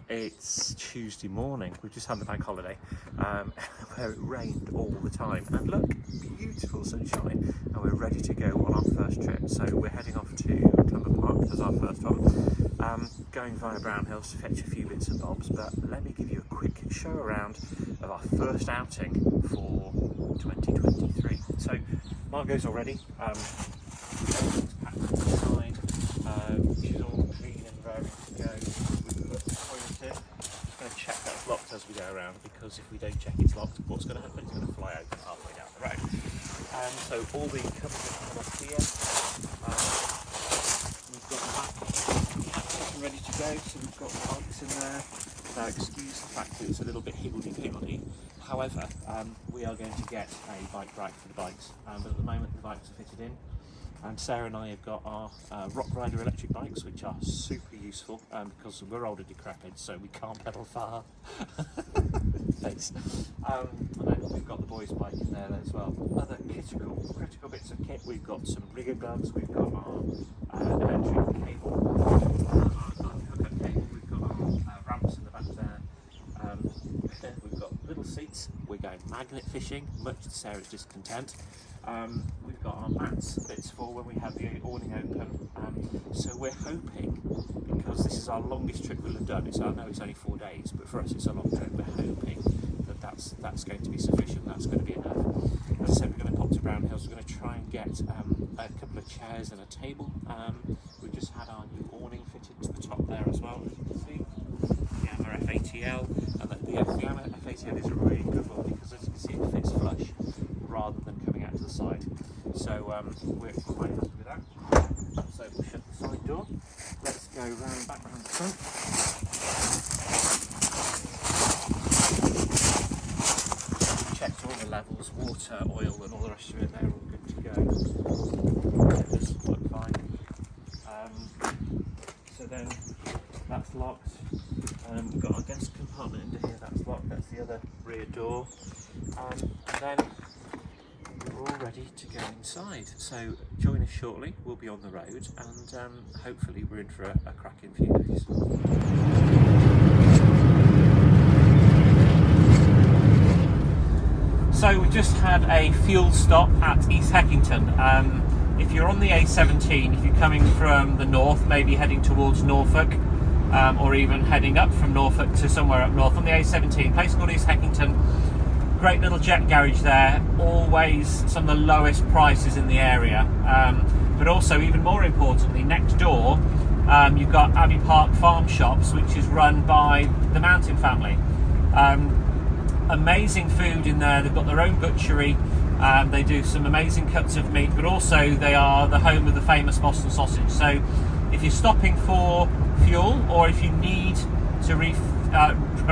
It's Tuesday morning. We've just had the bank holiday where it rained all the time. And look, beautiful sunshine. And we're ready to go on our first trip. So we're heading off to Clumber Park as our first one. Going via Brown Hills to fetch a few bits and bobs. But let me give you a quick show around of our first outing for 2023. So Margo's all ready. Everything's packed inside. She's all clean and ready to go. We've put the toilet in. Just going to check that it's locked as we go around, because if we don't check it's locked, what's going to happen? It's going to fly open halfway down the road. So all the covers are come off here. We've got that ready to go, so we've got the bikes in there. Now excuse the fact that it's a little bit higgledy-piggledy. However, we are going to get a bike rack for the bikes, but at the moment the bikes are fitted in. And Sarah and I have got our Rock Rider electric bikes, which are super useful because we're older decrepit, so we can't pedal far. Thanks. And then we've got the boys' bike in there as well. Other critical bits of kit, we've got some rigger gloves, we've got our electric cable, our hookup cable, we've got our ramps in the back there. Then we've got little seats. We're going magnet fishing, much to Sarah's discontent. We've got our mats bits for when we have the awning open. So we're hoping, because this is our longest trip we'll have done, I know it's only 4 days, but for us it's a long trip, we're hoping that that's going to be sufficient, that's going to be enough. As I said, we're going to pop to Brown Hills, we're going to try and get a couple of chairs and a table. We've just had our new awning fitted to the top there as well, as you can see. The Yamaha FATL, and the Yamaha FATL is a really good one because, as you can see, it fits flush rather than coming out to the side. So we're quite happy with that. So we'll shut the side door. Let's go back round the front. Checked all the levels, water, oil and all the rest of it, they're all good to go. Just look fine. So then that's locked. We've got our desk compartment into here, that's locked, that's the other rear door. And then we're all ready to go inside. So join us shortly, we'll be on the road, and hopefully we're in for a cracking few days. So we just had a fuel stop at East Heckington. If you're on the A17, if you're coming from the north, maybe heading towards Norfolk, or even heading up from Norfolk to somewhere up north, on the A17, place called East Heckington. Great little jet garage there, always some of the lowest prices in the area, but also, even more importantly, next door you've got Abbey Park Farm Shops, which is run by the Mountain family. Amazing food in there, they've got their own butchery, they do some amazing cuts of meat, but also they are the home of the famous Boston sausage. So if you're stopping for fuel, or if you need to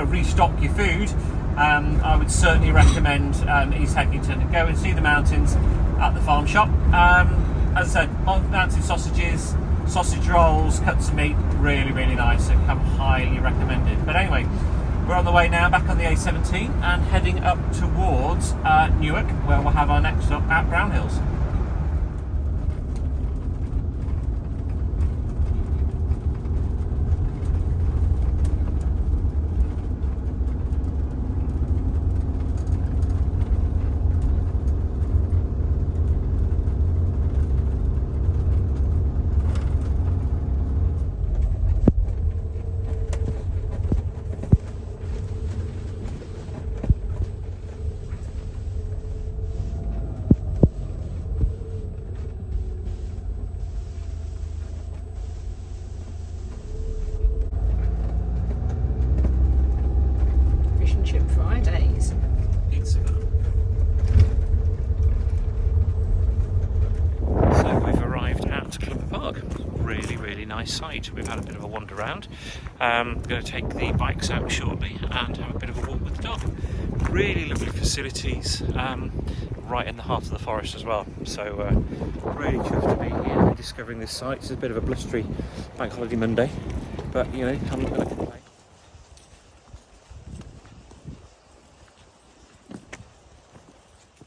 restock your food, I would certainly recommend East Heckington. Go and see the mountains at the farm shop. As I said, mountain sausages, sausage rolls, cuts of meat, really, really nice, and come highly recommended. But anyway, we're on the way now, back on the A17 and heading up towards Newark, where we'll have our next stop at Brown Hills. Site. We've had a bit of a wander around. We're going to take the bikes out shortly and have a bit of a walk with the dog. Really lovely facilities, right in the heart of the forest as well. So really chuffed to be here and discovering this site. It's a bit of a blustery bank holiday Monday, but you know, I'm not going to complain.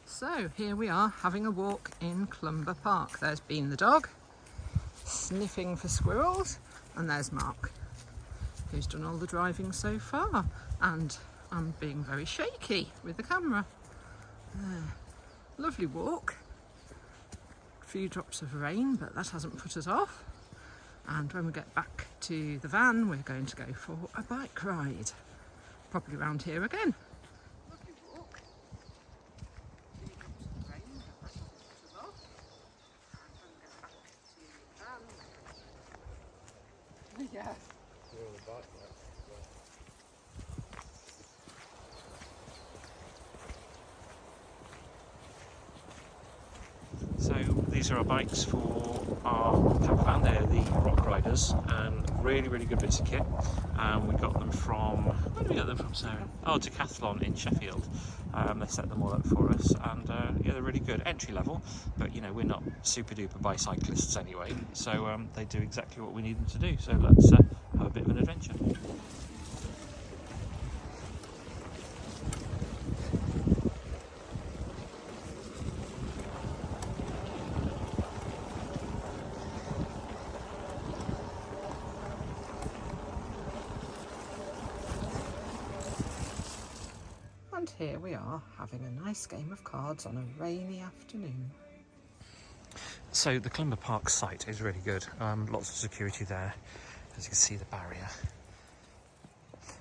So here we are having a walk in Clumber Park. There's Bean the dog, sniffing for squirrels, and there's Mark. who's done all the driving so far, and I'm being very shaky with the camera. Lovely walk. A few drops of rain, but that hasn't put us off. And when we get back to the van, we're going to go for a bike ride, probably around here again. Lovely walk. A few drops of rain, but that hasn't put us off. And when we get back to the van, yeah. So these are our bikes for our camper van. They're the Rock Riders, and really, really good bits of kit. We got them from, where did we get them from, Sarah? Oh, Castleton in Sheffield. They set them all up for us, and yeah, they're really good. Entry level, but you know, we're not super duper bicyclists anyway, so they do exactly what we need them to do. So let's have a bit of an adventure. And here we are, having a nice game of cards on a rainy afternoon. So the Clumber Park site is really good. Lots of security there. As you can see, the barrier.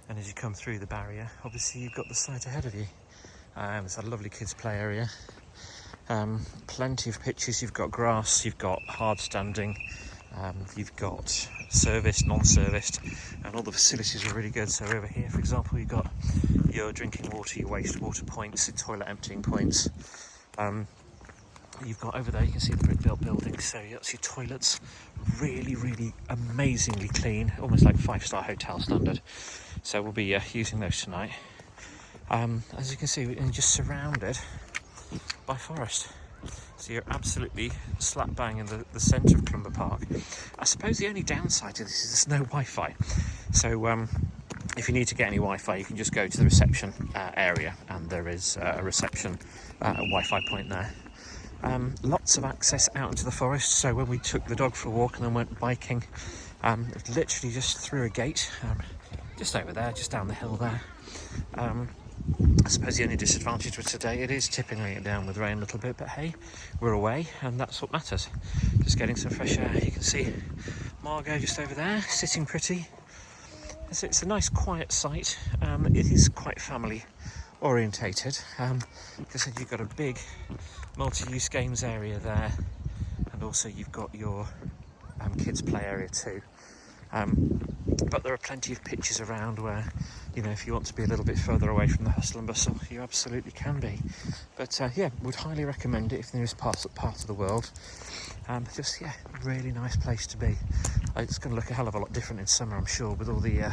And as you come through the barrier, obviously you've got the site ahead of you. There's a lovely kids play area. Plenty of pitches. You've got grass, you've got hard standing, you've got serviced, non-serviced, and all the facilities are really good. So over here, for example, you've got your drinking water, your wastewater points, your toilet emptying points. You've got over there, you can see the brick built buildings, so that's your toilets, really, really amazingly clean, almost like 5-star hotel standard. So we'll be using those tonight. As you can see, we're just surrounded by forest. So you're absolutely slap bang in the centre of Clumber Park. I suppose the only downside to this is there's no Wi-Fi. So if you need to get any Wi-Fi, you can just go to the reception area, and there is a reception Wi-Fi point there. Lots of access out into the forest. So when we took the dog for a walk and then went biking, literally just through a gate, just over there, just down the hill there. I suppose the only disadvantage with today, it is tipping it down with rain a little bit, but hey, we're away and that's what matters. Just getting some fresh air. You can see Margo just over there, sitting pretty. So it's a nice quiet site. It is quite family orientated. Because you've got a big multi-use games area there, and also you've got your kids play area too. But there are plenty of pitches around where, you know, if you want to be a little bit further away from the hustle and bustle, you absolutely can be. But yeah, would highly recommend it if there is part of the world. Just, yeah, really nice place to be. It's going to look a hell of a lot different in summer, I'm sure, with all the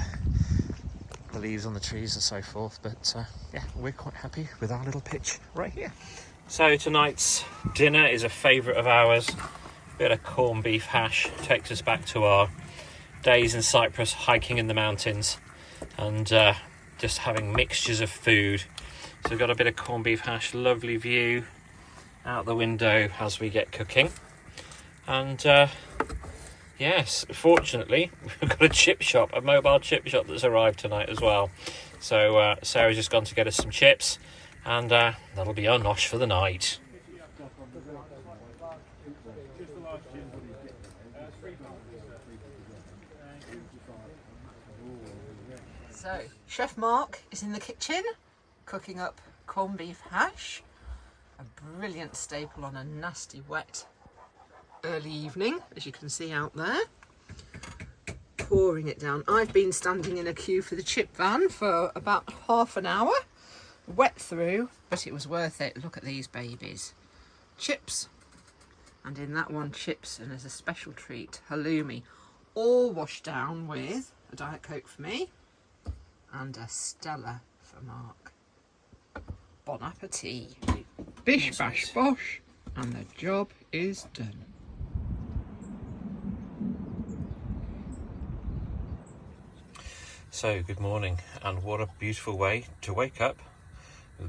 leaves on the trees and so forth. But yeah, we're quite happy with our little pitch right here. So tonight's dinner is a favourite of ours. Bit of corned beef hash takes us back to our days in Cyprus, hiking in the mountains, and just having mixtures of food. So we've got a bit of corned beef hash, lovely view out the window as we get cooking. And yes, fortunately, we've got a chip shop, a mobile chip shop that's arrived tonight as well. So Sarah's just gone to get us some chips, and that'll be our nosh for the night. So, Chef Mark is in the kitchen cooking up corned beef hash, a brilliant staple on a nasty wet early evening, as you can see out there. Pouring it down. I've been standing in a queue for the chip van for about half an hour, wet through, but it was worth it. Look at these babies. Chips, and in that one chips, and as a special treat, halloumi, all washed down with a Diet Coke for me and a Stella for Mark. Bon appetit. Bish bash bosh, and the job is done. So good morning, and what a beautiful way to wake up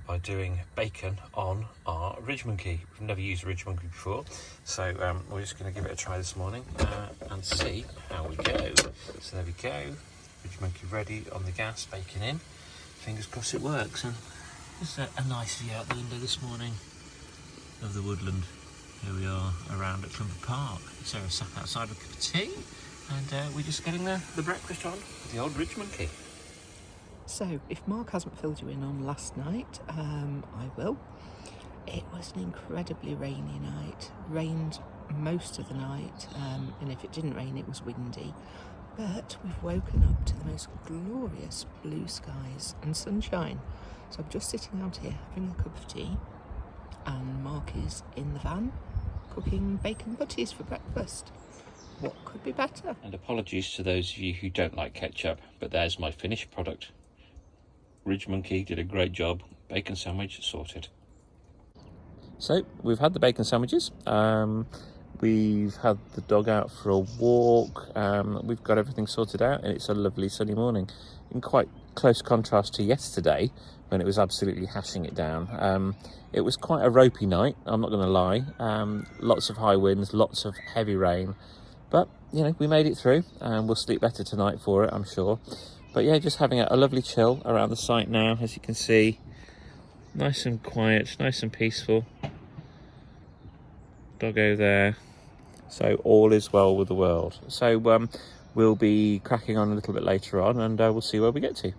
by doing bacon on our ridge monkey. We've never used a ridge monkey before, so we're just going to give it a try this morning and see how we go. So there we go. Ridge Monkey ready on the gas, bacon in. Fingers crossed it works. And just a nice view out the window this morning of the woodland. Here we are around at Clumber Park. Sarah sat outside with a cup of tea, and we're just getting the breakfast on with the old Ridge Monkey. So, if Mark hasn't filled you in on last night, I will. It was an incredibly rainy night. Rained most of the night, and if it didn't rain, it was windy. But we've woken up to the most glorious blue skies and sunshine. So I'm just sitting out here having a cup of tea, and Mark is in the van cooking bacon butties for breakfast. What could be better? And apologies to those of you who don't like ketchup, but there's my finished product. Ridge Monkey did a great job. Bacon sandwich sorted. So we've had the bacon sandwiches. We've had the dog out for a walk. We've got everything sorted out, and it's a lovely sunny morning. In quite close contrast to yesterday, when it was absolutely hashing it down. It was quite a ropey night, I'm not going to lie. Lots of high winds, lots of heavy rain. But, you know, we made it through, and we'll sleep better tonight for it, I'm sure. But yeah, just having a lovely chill around the site now, as you can see. Nice and quiet, nice and peaceful. Doggo there. So all is well with the world. So we'll be cracking on a little bit later on, and we'll see where we get to.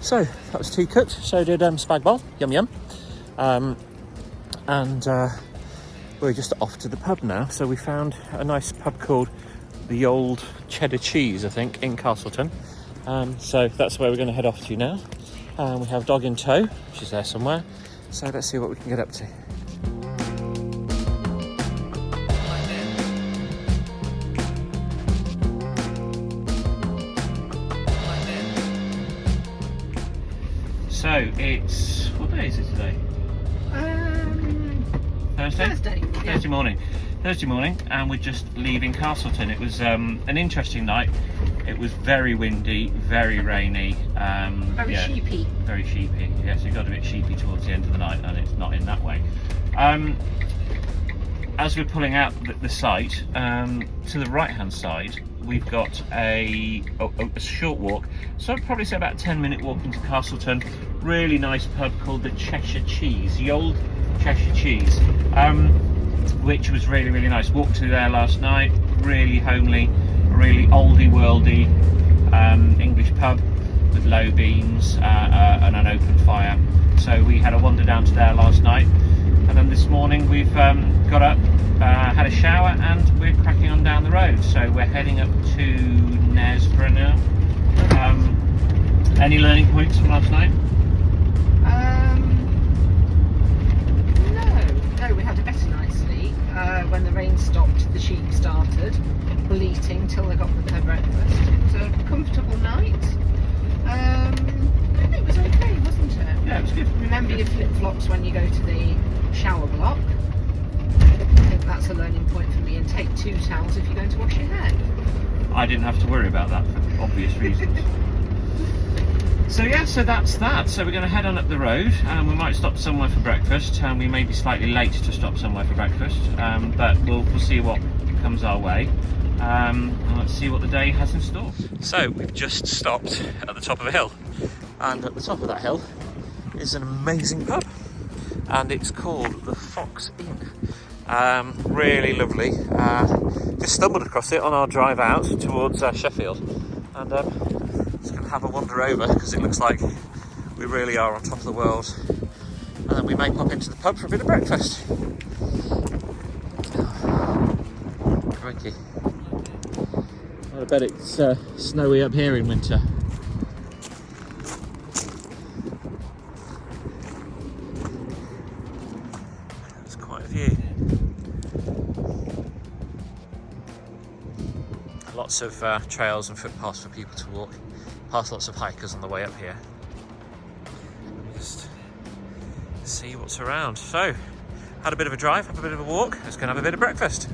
So that was tea cooked, so did spag bol, yum yum. And we're just off to the pub now. So we found a nice pub called the Old Cheddar Cheese, I think, in Castleton. So that's where we're going to head off to now. We have dog in tow, which is there somewhere. So let's see what we can get up to. So it's, what day is it today? Thursday? Thursday morning. Thursday morning, and we're just leaving Castleton. It was an interesting night. It was very windy, very rainy. Very sheepy. Very sheepy. Yes, it got a bit sheepy towards the end of the night, and it's not in that way. As we're pulling out the site, to the right-hand side, we've got a short walk. So I'd probably say about a 10-minute walk into Castleton. Really nice pub called the Cheshire Cheese, the Old Cheshire Cheese. which was really, really nice. Walked through there last night, really homely, really oldie worldy English pub with low beams and an open fire. So we had a wander down to there last night, and then this morning we've got up, had a shower, and we're cracking on down the road. So we're heading up to Knaresborough now. Any learning points from last night? No, we had a better night's sleep. When the rain stopped, the sheep started bleating till they got their breakfast. It was a comfortable night. It was okay, wasn't it? Yeah, it was good. Remember your flip-flops when you go to the shower block. I think that's a learning point for me. And take 2 towels if you're going to wash your hair. I didn't have to worry about that for obvious reasons. So yeah, so that's that. So we're going to head on up the road, and we might stop somewhere for breakfast. We may be slightly late to stop somewhere for breakfast, but we'll see what comes our way. And let's see what the day has in store. So we've just stopped at the top of a hill, and at the top of that hill is an amazing pub, and it's called the Fox Inn. Really lovely. Just stumbled across it on our drive out towards Sheffield, and just going to have a wander over because it looks like we really are on top of the world, and then we may pop into the pub for a bit of breakfast. Crikey. I bet it's snowy up here in winter. That's quite a view. Lots of trails and footpaths for people to walk. Past lots of hikers on the way up here. Just see what's around. So, had a bit of a drive, had a bit of a walk. Let's go and have a bit of breakfast.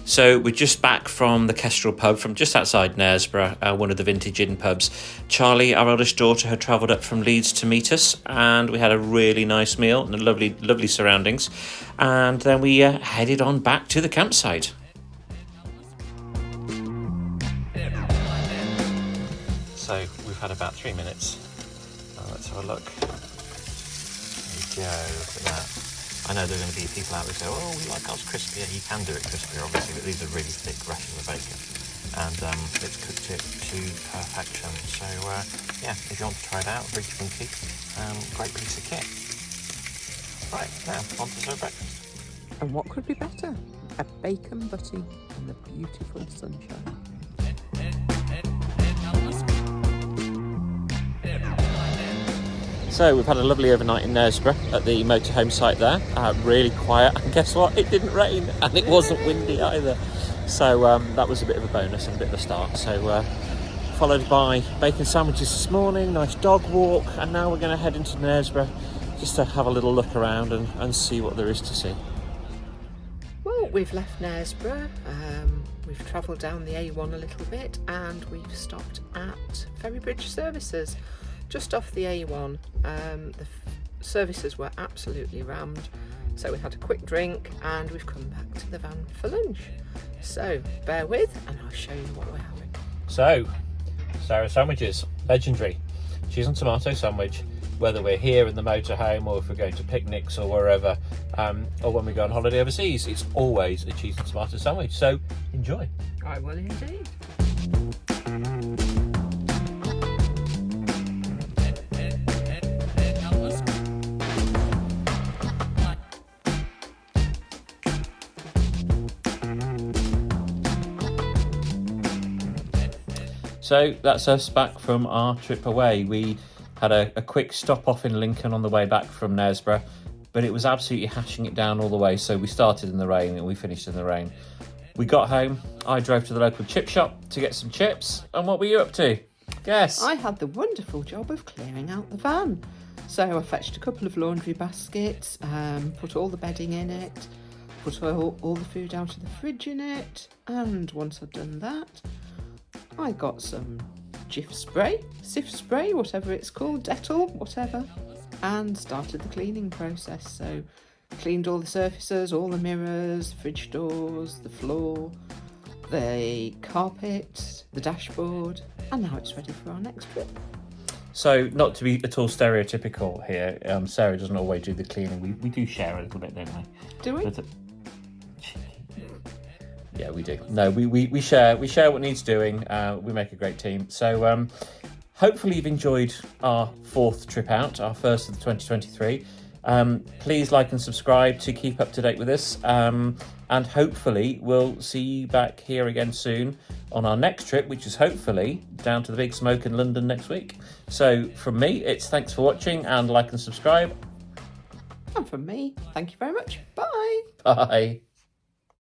So we're just back from the Kestrel pub from just outside Knaresborough, one of the vintage inn pubs. Charlie, our eldest daughter, had travelled up from Leeds to meet us, and we had a really nice meal and lovely, lovely surroundings. And then we headed on back to the campsite. So we've had about 3 minutes. Let's have a look. There we go, look at that. I know there are going to be people out there who say, oh, we like ours crispier. You can do it crispier, obviously, but these are really thick rashers of bacon. And it's cooked it to perfection. So, yeah, if you want to try it out, really funky, great piece of kit. Right, now, on to serve breakfast. And what could be better? A bacon butty in the beautiful sunshine. So we've had a lovely overnight in Knaresborough at the motorhome site there. Really quiet, and guess what? It didn't rain, and it wasn't windy either. So that was a bit of a bonus and a bit of a start. So followed by bacon sandwiches this morning, nice dog walk, and now we're going to head into Knaresborough just to have a little look around and see what there is to see. Well, we've left Knaresborough. We've travelled down the A1 a little bit, and we've stopped at Ferrybridge Services. Just off the A1, the services were absolutely rammed, so we had a quick drink and we've come back to the van for lunch. So bear with and I'll show you what we're having. So, Sarah's sandwiches, legendary. Cheese and tomato sandwich, whether we're here in the motorhome or if we're going to picnics or wherever, or when we go on holiday overseas, it's always a cheese and tomato sandwich. So enjoy. I will indeed. So that's us back from our trip away. We had a quick stop off in Lincoln on the way back from Knaresborough, but it was absolutely hashing it down all the way. So we started in the rain and we finished in the rain. We got home, I drove to the local chip shop to get some chips. And what were you up to? Guess. I had the wonderful job of clearing out the van. So I fetched a couple of laundry baskets, put all the bedding in it, put all the food out of the fridge in it, and once I'd done that, I got some Jif spray, Sif spray, whatever it's called, Dettol, whatever, and started the cleaning process. So cleaned all the surfaces, all the mirrors, fridge doors, the floor, the carpet, the dashboard, and now it's ready for our next trip. So, not to be at all stereotypical here, Sarah doesn't always do the cleaning. We do share a little bit, don't we? Do we? But, yeah, we do. No, we share what needs doing. We make a great team. So, hopefully you've enjoyed our 4th trip out, our first of the 2023. Please like and subscribe to keep up to date with us. And hopefully we'll see you back here again soon on our next trip, which is hopefully down to the Big Smoke in London next week. So from me, it's thanks for watching and like and subscribe. And from me, thank you very much. Bye. Bye.